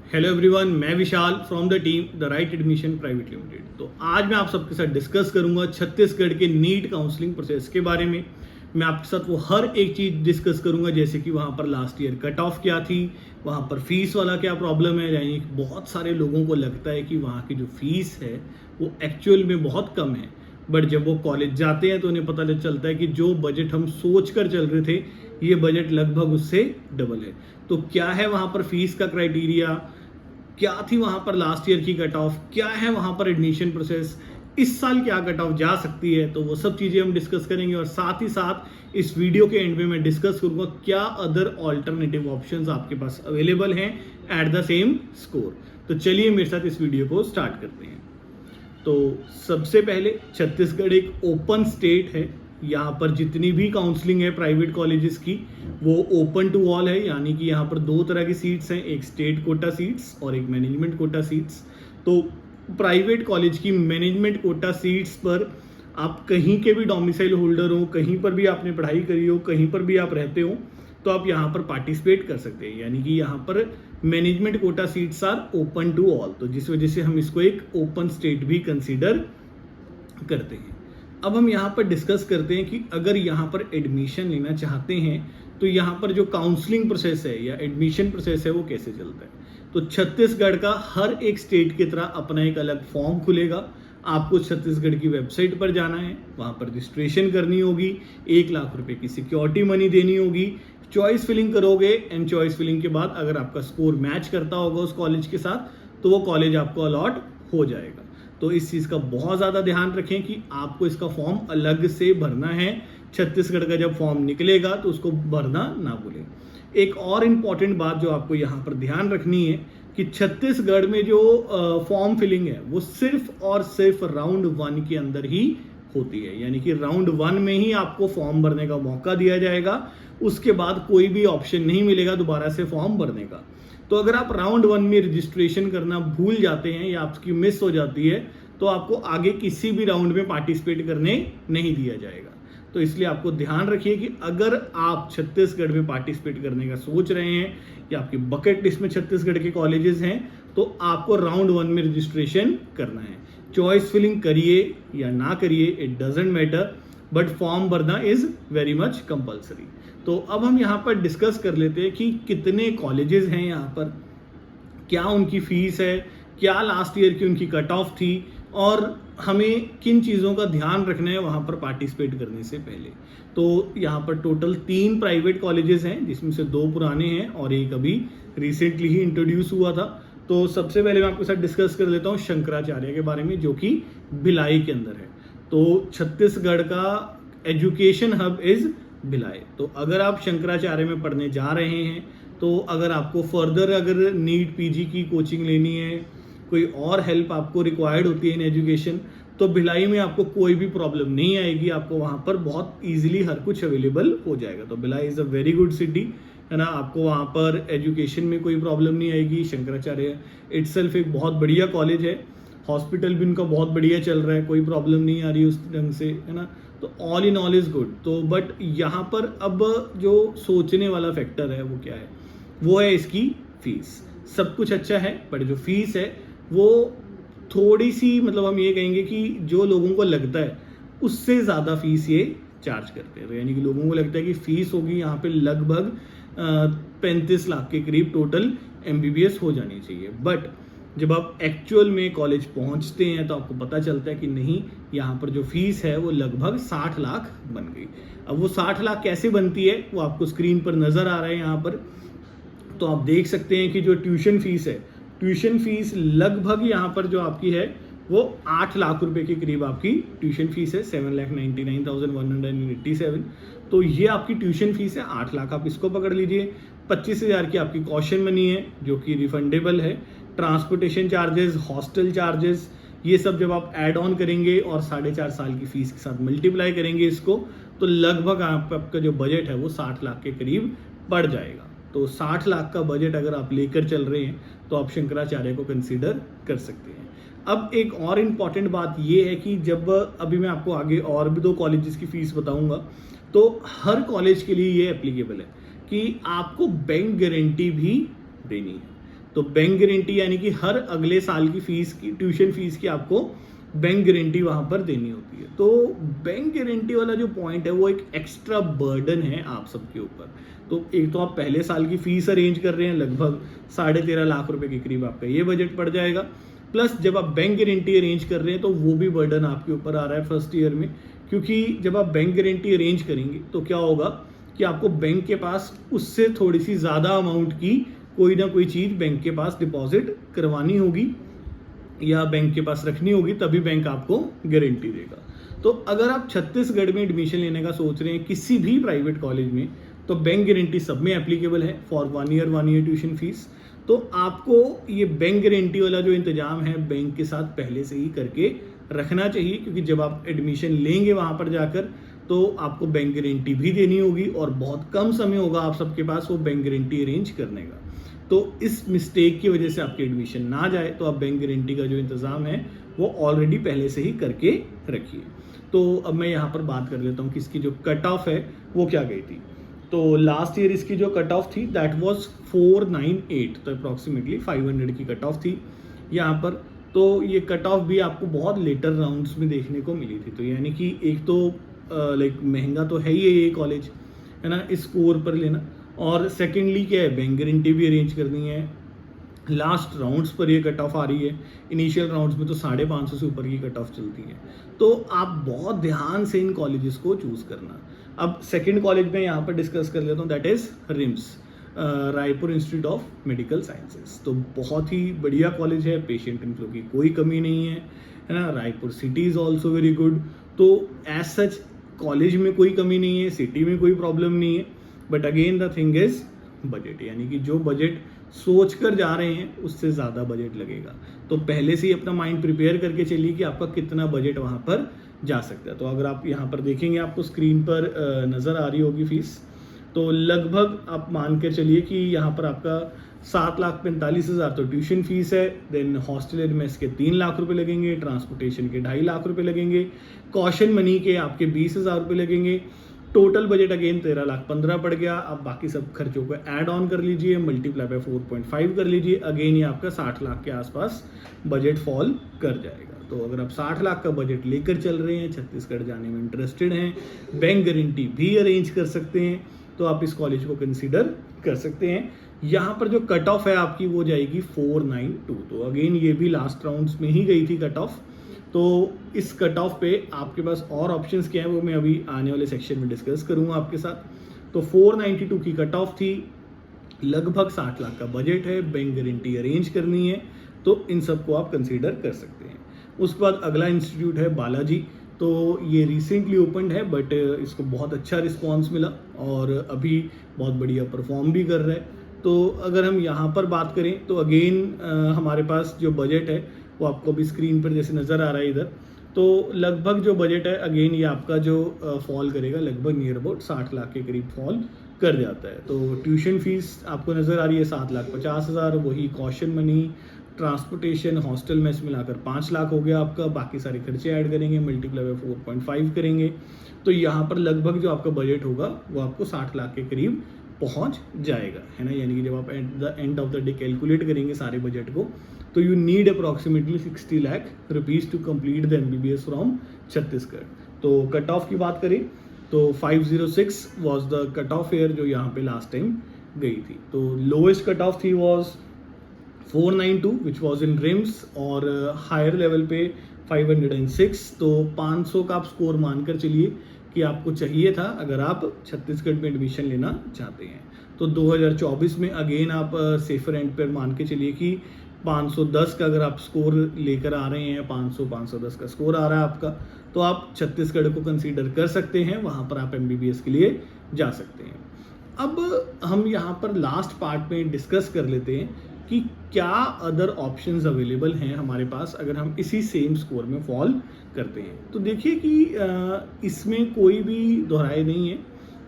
Hello everyone, मैं Vishal from the team The Right Admission Private Limited. तो आज मैं आप सबके साथ डिस्कस करूंगा छत्तीसगढ़ के नीट काउंसलिंग प्रोसेस के बारे में। मैं आपके साथ वो हर एक चीज़ डिस्कस करूंगा, जैसे कि वहाँ पर लास्ट ईयर कट ऑफ क्या थी, वहाँ पर फीस वाला क्या प्रॉब्लम है। यानी बहुत सारे लोगों को लगता है कि वहाँ की जो फीस है वो एक्चुअल में बहुत कम है, बट जब वो कॉलेज जाते हैं तो उन्हें पता चलता है कि जो बजट हम सोच कर चल रहे थे ये बजट लगभग उससे डबल है। तो क्या है वहाँ पर फीस का क्राइटेरिया, क्या थी वहां पर लास्ट ईयर की कट ऑफ, क्या है वहां पर एडमिशन प्रोसेस, इस साल क्या कट ऑफ जा सकती है, तो वो सब चीजें हम डिस्कस करेंगे। और साथ ही साथ इस वीडियो के एंड में मैं डिस्कस करूंगा क्या अदर ऑल्टरनेटिव ऑप्शंस आपके पास अवेलेबल हैं एट द सेम स्कोर। तो चलिए मेरे साथ इस वीडियो को स्टार्ट करते हैं। तो सबसे पहले छत्तीसगढ़ एक ओपन स्टेट है। यहाँ पर जितनी भी काउंसलिंग है प्राइवेट कॉलेजेस की वो ओपन टू ऑल है। यानी कि यहाँ पर दो तरह की सीट्स हैं, एक स्टेट कोटा सीट्स और एक मैनेजमेंट कोटा सीट्स। तो प्राइवेट कॉलेज की मैनेजमेंट कोटा सीट्स पर आप कहीं के भी डोमिसाइल होल्डर हो, कहीं पर भी आपने पढ़ाई करी हो, कहीं पर भी आप रहते हो, तो आप यहाँ पर पार्टिसिपेट कर सकते हैं। यानी कि यहाँ पर management quota seats are open to all, तो जिस वजह से हम इसको एक ओपन स्टेट भी कंसीडर करते हैं। अब हम यहाँ पर डिस्कस करते हैं कि अगर यहाँ पर एडमिशन लेना चाहते हैं तो यहाँ पर जो काउंसलिंग प्रोसेस है या एडमिशन प्रोसेस है वो कैसे चलता है। तो छत्तीसगढ़ का हर एक स्टेट की तरह अपना एक अलग फॉर्म खुलेगा। आपको छत्तीसगढ़ की वेबसाइट पर जाना है, वहाँ पर रजिस्ट्रेशन करनी होगी, 1 लाख रुपए की सिक्योरिटी मनी देनी होगी, चॉइस फिलिंग करोगे एंड चॉइस फिलिंग के बाद अगर आपका स्कोर मैच करता होगा उस कॉलेज के साथ तो वो कॉलेज आपको अलॉट हो जाएगा। तो इस चीज़ का बहुत ज़्यादा ध्यान रखें कि आपको इसका फॉर्म अलग से भरना है। छत्तीसगढ़ का जब फॉर्म निकलेगा तो उसको भरना ना भूलें। एक और इम्पॉर्टेंट बात जो आपको यहाँ पर ध्यान रखनी है कि छत्तीसगढ़ में जो फॉर्म फिलिंग है वो सिर्फ और सिर्फ राउंड 1 के अंदर ही होती है। यानी कि राउंड 1 में ही आपको फॉर्म भरने का मौका दिया जाएगा, उसके बाद कोई भी ऑप्शन नहीं मिलेगा दोबारा से फॉर्म भरने का। तो अगर आप राउंड 1 में रजिस्ट्रेशन करना भूल जाते हैं या आपकी मिस हो जाती है तो आपको आगे किसी भी राउंड में पार्टिसिपेट करने नहीं दिया जाएगा। तो इसलिए आपको ध्यान रखिए कि अगर आप छत्तीसगढ़ में पार्टिसिपेट करने का सोच रहे हैं या आपकी बकेट लिस्ट में छत्तीसगढ़ के कॉलेजेस हैं तो आपको राउंड 1 में रजिस्ट्रेशन करना है। चॉइस फिलिंग करिए या ना करिए, it doesn't matter, but form भरना इज वेरी मच कंपल्सरी। तो अब हम यहाँ पर डिस्कस कर लेते हैं कि कितने कॉलेजेस हैं यहाँ पर, क्या उनकी फीस है, क्या लास्ट ईयर की उनकी कट ऑफ थी और हमें किन चीज़ों का ध्यान रखना है वहाँ पर पार्टिसिपेट करने से पहले। तो यहाँ पर टोटल 3 प्राइवेट कॉलेजेस हैं जिसमें से 2 पुराने हैं और एक अभी रिसेंटली ही इंट्रोड्यूस हुआ था। तो सबसे पहले मैं आपके साथ डिस्कस कर लेता हूँ शंकराचार्य के बारे में, जो कि भिलाई के अंदर है। तो छत्तीसगढ़ का एजुकेशन हब इज भिलाई। तो अगर आप शंकराचार्य में पढ़ने जा रहे हैं तो अगर आपको फर्दर अगर नीट पीजी की कोचिंग लेनी है, कोई और हेल्प आपको रिक्वायर्ड होती है इन एजुकेशन, तो भिलाई में आपको कोई भी प्रॉब्लम नहीं आएगी। आपको वहाँ पर बहुत इजीली हर कुछ अवेलेबल हो जाएगा। तो Bhilai is a very good city, है ना। आपको वहाँ पर एजुकेशन में कोई प्रॉब्लम नहीं आएगी। शंकराचार्य इटसेल्फ एक बहुत बढ़िया कॉलेज है, हॉस्पिटल भी उनका बहुत बढ़िया चल रहा है, कोई प्रॉब्लम नहीं आ रही उस ढंग से, है ना। तो all in all is good. तो बट यहाँ पर अब जो सोचने वाला फैक्टर है वो क्या है, वो है इसकी फीस। सब कुछ अच्छा है बट जो फीस है वो थोड़ी सी, मतलब हम ये कहेंगे कि जो लोगों को लगता है उससे ज़्यादा फीस ये चार्ज करते हैं। यानी कि लोगों को लगता है कि फीस होगी यहाँ पे लगभग 35 लाख के करीब टोटल MBBS हो जानी चाहिए। बट जब आप एक्चुअल में कॉलेज पहुँचते हैं तो आपको पता चलता है कि नहीं, यहाँ पर जो फीस है वो लगभग 60 लाख बन गई। अब वो 60 लाख कैसे बनती है वो आपको स्क्रीन पर नज़र आ रहा है यहाँ पर। तो आप देख सकते हैं कि जो ट्यूशन फीस है, ट्यूशन फीस लगभग यहाँ पर जो आपकी है वो 8 लाख रुपए के करीब आपकी ट्यूशन फीस है, 7,99,187। तो ये आपकी ट्यूशन फीस है 8 लाख, आप इसको पकड़ लीजिए। 25,000 की आपकी कॉशन मनी है जो कि रिफंडेबल है। ट्रांसपोर्टेशन चार्जेस, हॉस्टल चार्जेस, ये सब जब आप ऐड ऑन करेंगे और 4.5 साल की फीस के साथ मल्टीप्लाई करेंगे इसको, तो लगभग आपका जो बजट है वो 60 लाख के करीब पड़ जाएगा। तो 60 लाख का बजट अगर आप लेकर चल रहे हैं तो आप शंकराचार्य को कंसीडर कर सकते हैं। अब एक और इम्पॉर्टेंट बात ये है कि जब अभी मैं आपको आगे और भी 2 कॉलेजेस की फीस बताऊंगा तो हर कॉलेज के लिए ये एप्लीकेबल है कि आपको बैंक गारंटी भी देनी है। तो बैंक गारंटी यानी कि हर अगले साल की फीस की, ट्यूशन फीस की आपको बैंक गारंटी वहाँ पर देनी होती है। तो बैंक गारंटी वाला जो पॉइंट है वो एक एक्स्ट्रा बर्डन है आप सबके ऊपर। तो एक तो आप पहले साल की फीस अरेंज कर रहे हैं, लगभग 13.5 लाख रुपए के करीब आपका ये बजट पड़ जाएगा, प्लस जब आप बैंक गारंटी अरेंज कर रहे हैं तो वो भी बर्डन आपके ऊपर आ रहा है फर्स्ट ईयर में। क्योंकि जब आप बैंक गारंटी अरेंज करेंगे तो क्या होगा कि आपको बैंक के पास उससे थोड़ी सी ज़्यादा अमाउंट की कोई ना कोई चीज़ बैंक के पास डिपॉजिट करवानी होगी या बैंक के पास रखनी होगी, तभी बैंक आपको गारंटी देगा। तो अगर आप छत्तीसगढ़ में एडमिशन लेने का सोच रहे हैं किसी भी प्राइवेट कॉलेज में, तो बैंक गारंटी सब में एप्लीकेबल है फॉर 1 ईयर ट्यूशन फीस। तो आपको ये बैंक गारंटी वाला जो इंतजाम है बैंक के साथ पहले से ही करके रखना चाहिए, क्योंकि जब आप एडमिशन लेंगे वहाँ पर जाकर तो आपको बैंक गारंटी भी देनी होगी और बहुत कम समय होगा आप सबके पास वो बैंक गारंटी अरेंज करने का। तो इस मिस्टेक की वजह से आपकी एडमिशन ना जाए, तो आप बैंक गारंटी का जो इंतज़ाम है वो ऑलरेडी पहले से ही करके रखिए। तो अब मैं यहाँ पर बात कर लेता हूँ कि इसकी जो कट ऑफ है वो क्या गई थी। तो लास्ट ईयर इसकी जो कट ऑफ थी दैट वाज 498, तो अप्रॉक्सीमेटली 500 की कट ऑफ थी यहाँ पर। तो ये कट ऑफ भी आपको बहुत लेटर राउंड्स में देखने को मिली थी। तो यानी कि एक तो लाइक महंगा तो है ही ये कॉलेज, है ना, इस स्कोर पर लेना, और सेकेंडली क्या है, बैंक गारंटी भी अरेंज करनी है। लास्ट राउंड्स पर ये कट ऑफ आ रही है, इनिशियल राउंड्स में तो 550 से ऊपर की कट ऑफ चलती है। तो आप बहुत ध्यान से इन कॉलेजेस को चूज करना। अब सेकंड कॉलेज में यहाँ पर डिस्कस कर लेता हूँ, that is RIMS, Raipur institute of medical sciences. तो बहुत ही बढ़िया कॉलेज है, पेशेंट इनफ्लो की कोई कमी नहीं है ना। Raipur city is also very good. तो एज सच कॉलेज में कोई कमी नहीं है, सिटी में कोई प्रॉब्लम नहीं है, but again the thing is budget, यानी कि जो बजट सोच कर जा रहे हैं उससे ज़्यादा बजट लगेगा। तो पहले से ही अपना माइंड प्रिपेयर करके चलिए कि आपका कितना बजट वहाँ पर जा सकता है। तो अगर आप यहाँ पर देखेंगे, आपको स्क्रीन पर नज़र आ रही होगी फीस, तो लगभग आप मान कर चलिए कि यहाँ पर आपका 7,45,000 तो ट्यूशन फीस है, देन हॉस्टल एंड मेस के 3 लाख रुपए लगेंगे, ट्रांसपोर्टेशन के 2.5 लाख रुपए लगेंगे, कॉशन मनी के आपके 20,000 रुपये लगेंगे। टोटल बजट अगेन 13,15,000 पड़ गया। आप बाकी सब खर्चों को ऐड ऑन कर लीजिए, मल्टीप्लाई बाय 4.5 कर लीजिए, अगेन ये आपका 60 लाख के आसपास बजट फॉल कर जाएगा। तो अगर आप 60 लाख का बजट लेकर चल रहे हैं, छत्तीसगढ़ जाने में इंटरेस्टेड हैं, बैंक गारंटी भी अरेंज कर सकते हैं, तो आप इस कॉलेज को कंसीडर कर सकते हैं। यहाँ पर जो कट ऑफ है आपकी वो जाएगी 492। तो अगेन ये भी लास्ट राउंड्स में ही गई थी कट ऑफ। तो इस कट ऑफ पे आपके पास और ऑप्शंस क्या है वो मैं अभी आने वाले सेक्शन में डिस्कस करूँगा आपके साथ। तो 492 की कट ऑफ थी, लगभग 60 लाख का बजट है, बैंक गारंटी अरेंज करनी है, तो इन सबको आप कंसीडर कर सकते हैं। उसके बाद अगला इंस्टीट्यूट है बालाजी। तो ये रिसेंटली ओपनड है, बट इसको बहुत अच्छा रिस्पॉन्स मिला और अभी बहुत बढ़िया परफॉर्म भी कर रहा है। तो अगर हम यहाँ पर बात करें तो अगेन हमारे पास जो बजट है वो आपको अभी स्क्रीन पर जैसे नज़र आ रहा है इधर, तो लगभग जो बजट है अगेन ये आपका जो फॉल करेगा लगभग नियर अबाउट 60 लाख के करीब फॉल कर जाता है। तो ट्यूशन फीस आपको नज़र आ रही है 7,50,000, वही caution money, transportation, hostel mess मिलाकर 5 लाख हो गया आपका, बाकी सारे खर्चे ऐड करेंगे, मल्टीप्लाई बाय 4.5 करेंगे, तो यहाँ पर लगभग जो आपका बजट होगा वो आपको 60 लाख के करीब पहुँच जाएगा, है ना। यानी कि जब आप at the end of the day calculate करेंगे सारे बजट को, तो you need approximately 60 lakh rupees to complete the MBBS from Chhattisgarh. तो कट ऑफ की बात करें तो 506 was the cut off year जो यहाँ पे लास्ट टाइम गई थी। तो लोएस्ट कट ऑफ थी was 492 which was in RIMS, और हायर लेवल पे 506। तो 500 का आप स्कोर मानकर चलिए कि आपको चाहिए था अगर आप छत्तीसगढ़ में एडमिशन लेना चाहते हैं। तो 2024 में अगेन आप सेफर एंड पर मान के चलिए कि 510 का अगर आप स्कोर लेकर आ रहे हैं, 510 का स्कोर आ रहा है आपका, तो आप छत्तीसगढ़ को कंसीडर कर सकते हैं, वहाँ पर आप MBBS के लिए जा सकते हैं। अब हम यहाँ पर लास्ट पार्ट में डिस्कस कर लेते हैं कि क्या अदर ऑप्शंस अवेलेबल हैं हमारे पास अगर हम इसी सेम स्कोर में फॉल करते हैं। तो देखिए कि इसमें कोई भी दोहराई नहीं है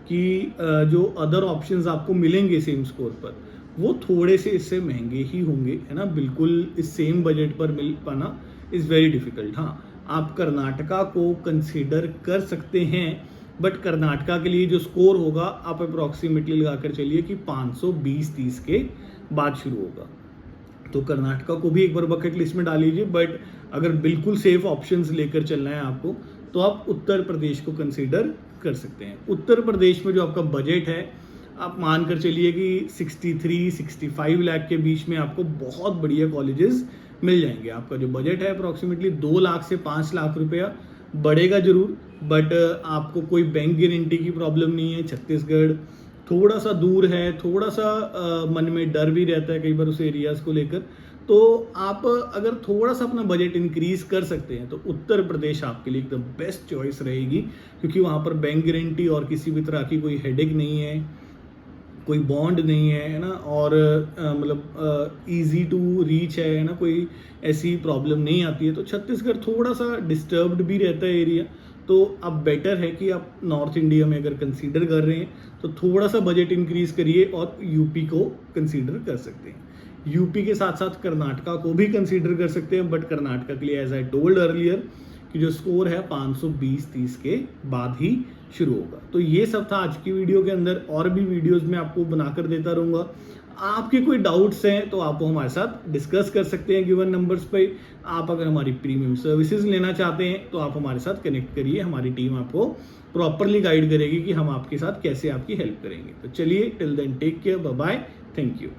कि जो अदर ऑप्शंस आपको मिलेंगे सेम स्कोर पर वो थोड़े से इससे महंगे ही होंगे, है ना। बिल्कुल इस सेम बजट पर मिल पाना इज़ वेरी डिफ़िकल्ट। हाँ, आप कर्नाटका को कंसीडर कर सकते हैं, बट कर्नाटका के लिए जो स्कोर होगा आप अप्रॉक्सीमेटली लगा कर चलिए कि 520-30 के बाद शुरू होगा। तो कर्नाटका को भी एक बार बकेट लिस्ट में डाल लीजिए, बट अगर बिल्कुल सेफ ऑप्शंस लेकर चलना है आपको तो आप उत्तर प्रदेश को कंसीडर कर सकते हैं। उत्तर प्रदेश में जो आपका बजट है आप मान कर चलिए कि 63-65 लाख के बीच में आपको बहुत बढ़िया कॉलेजेस मिल जाएंगे। आपका जो बजट है अप्रॉक्सीमेटली 2 लाख से 5 लाख रुपया बढ़ेगा जरूर, बट आपको कोई बैंक गारंटी की प्रॉब्लम नहीं है। छत्तीसगढ़ थोड़ा सा दूर है, थोड़ा सा मन में डर भी रहता है कई बार उस एरियाज़ को लेकर, तो आप अगर थोड़ा सा अपना बजट इंक्रीज कर सकते हैं तो उत्तर प्रदेश आपके लिए एकदम बेस्ट चॉइस रहेगी, क्योंकि वहाँ पर बैंक गारंटी और किसी भी तरह की कोई हेडेक नहीं है, कोई बॉन्ड नहीं है ना, और मतलब इजी टू रीच है ना, कोई ऐसी प्रॉब्लम नहीं आती है। तो छत्तीसगढ़ थोड़ा सा डिस्टर्ब्ड भी रहता है एरिया, तो अब बेटर है कि आप नॉर्थ इंडिया में अगर कंसीडर कर रहे हैं तो थोड़ा सा बजट इंक्रीज करिए और यूपी को कंसीडर कर सकते हैं। यूपी के साथ साथ कर्नाटका को भी कंसीडर कर सकते हैं, बट कर्नाटका के लिए एज आई टोल्ड अर्लियर कि जो स्कोर है 520-30 के बाद ही शुरू होगा। तो ये सब था आज की वीडियो के अंदर, और भी वीडियोस मैं आपको बनाकर देता रहूँगा। आपके कोई डाउट्स हैं तो आप वो हमारे साथ डिस्कस कर सकते हैं गिवन नंबर्स पे। आप अगर हमारी प्रीमियम सर्विसेज लेना चाहते हैं तो आप हमारे साथ कनेक्ट करिए, हमारी टीम आपको प्रॉपरली गाइड करेगी कि हम आपके साथ कैसे आपकी हेल्प करेंगे। तो चलिए, till then take care, bye bye, thank you.